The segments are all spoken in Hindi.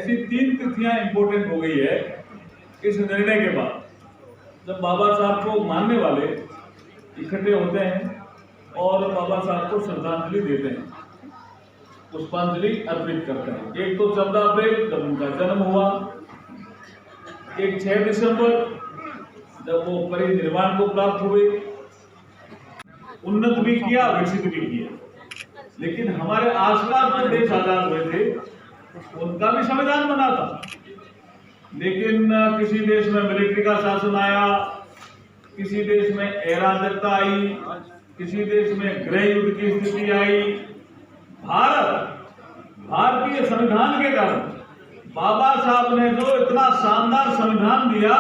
ऐसी 3 तिथियां इंपॉर्टेंट हो गई है इस निर्णय के बाद, जब बाबा साहब को मानने वाले इकट्ठे होते हैं और बाबा साहब को श्रद्धांजलि देते हैं, पुष्पांजलि अर्पित करते हैं। एक तो 14 अप्रैल जब उनका जन्म हुआ, एक 6 दिसंबर जब वो परिनिर्वाण को प्राप्त हुए, उन्नत भी किया, विकसित भी किया। लेकिन हमारे आसपास जो देश आजाद हुए थे उनका भी संविधान बना था, लेकिन किसी देश में मिलिट्री का शासन आया, किसी देश में अराजकता आई, किसी देश में गृह युद्ध की स्थिति आई। भारतीय संविधान के कारण बाबा साहब ने जो इतना शानदार संविधान दिया,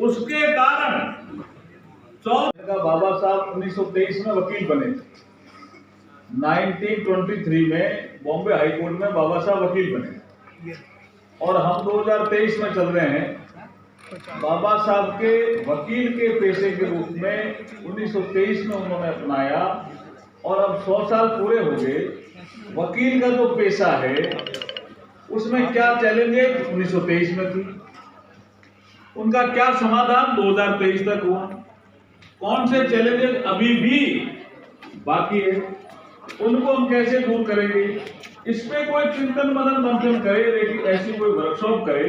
उसके कारण बाबा साहब 1923 में वकील बने थे। 1923 में बॉम्बे हाई कोर्ट में बाबा साहब वकील बने और हम 2023 में चल रहे हैं। बाबा साहब के वकील के पेशे के रूप में 1923 में उन्होंने अपनाया और अब 100 साल पूरे हो गए। वकील का जो पेशा है उसमें क्या चैलेंजेस 1923 में थी, उनका क्या समाधान 2023 तक हुआ, कौन से चैलेंजेस अभी भी बाकी है, उनको हम कैसे दूर करेंगे, इस पे कोई चिंतन मनन मंथन करे, लेकिन ऐसी कोई वर्कशॉप करे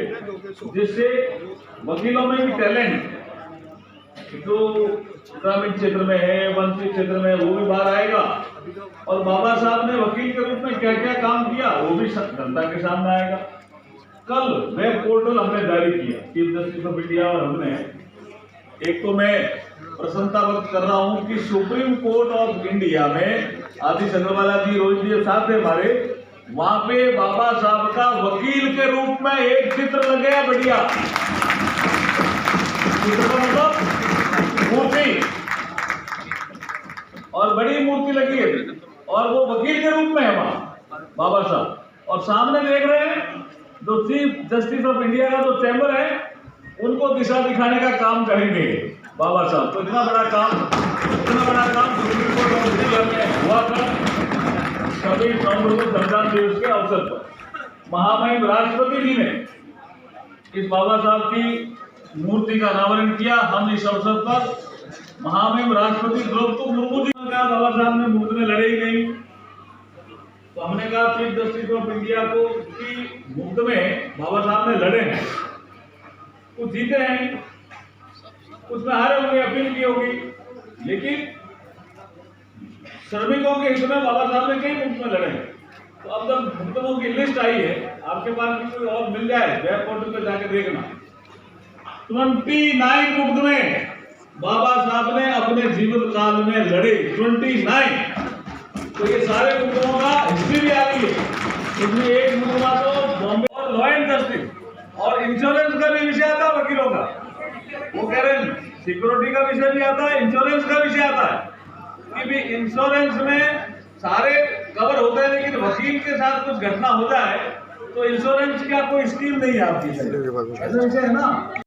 जिससे वकीलों में भी टैलेंट जो ग्रामीण क्षेत्र में है, वंचित क्षेत्र में, वो भी बाहर आएगा। और बाबा साहब ने वकील के रूप में क्या क्या काम किया वो भी जनता के सामने आएगा। कल वेब पोर्टल हमने जारी किया चीफ जस्टिस ऑफ इंडिया, और हमने एक तो मैं प्रसन्नता व्यक्त कर रहा हूं कि सुप्रीम कोर्ट ऑफ इंडिया में आशीष अग्रवाला जी, रोहित जी साथ थे हमारे, वहां पे बाबा साहब का वकील के रूप में एक चित्र लग गया, बढ़िया चित्र का मतलब मूर्ति, और बड़ी मूर्ति लगी है और वो वकील के रूप में है वहां बाबा साहब। और सामने देख रहे हैं जो चीफ जस्टिस ऑफ इंडिया का जो चैम्बर है, उनको दिशा दिखाने का काम करेंगे बाबा साहब। तो इतना बड़ा काम सुप्रीम कोर्ट ऑफ इंडिया में हुआ था 26 नवंबर को संविधान दिवस के अवसर पर। महामहिम राष्ट्रपति जी ने इस बाबा साहब की मूर्ति का अनावरण किया। हम इस अवसर पर महामहिम राष्ट्रपति द्रौपदी मुर्मू जी ने कहा बाबा साहब ने मुफ्त में लड़े ही नहीं, तो हमने कहा चीफ जस्टिस ऑफ इंडिया को कि मुफ्त में बाबा साहब ने लड़े हैं, कुछ जीते हैं, कुछ में हारे होंगे, अपील की होगी, लेकिन श्रमिकों के हित में बाबा साहब ने कई मुफ्त में लड़े हैं। तो अब जब मुफ्तों की लिस्ट आई है, आपके पास भी कोई और मिल जाए, वेब पोर्टल पे जाके देखना, 29 मुफ्त में बाबा साहब ने अपने जीवन काल में लड़े, 29। तो ये सारे मुकदमों का हिस्ट्री भी आ गई है। इसमें एक मुकदमा तो बॉम्बे और लॉ एंड जस्टिस और इंश्योरेंस का भी विषय आता है वकीलों का। वो कह रहे हैं सिक्योरिटी का विषय भी आता है, इंश्योरेंस का विषय आता है कि भी इंश्योरेंस में सारे कवर होते हैं, लेकिन वकील के साथ कुछ घटना हो जाए तो इंश्योरेंस का कोई स्कीम नहीं है आपकी, ऐसा विषय है ना।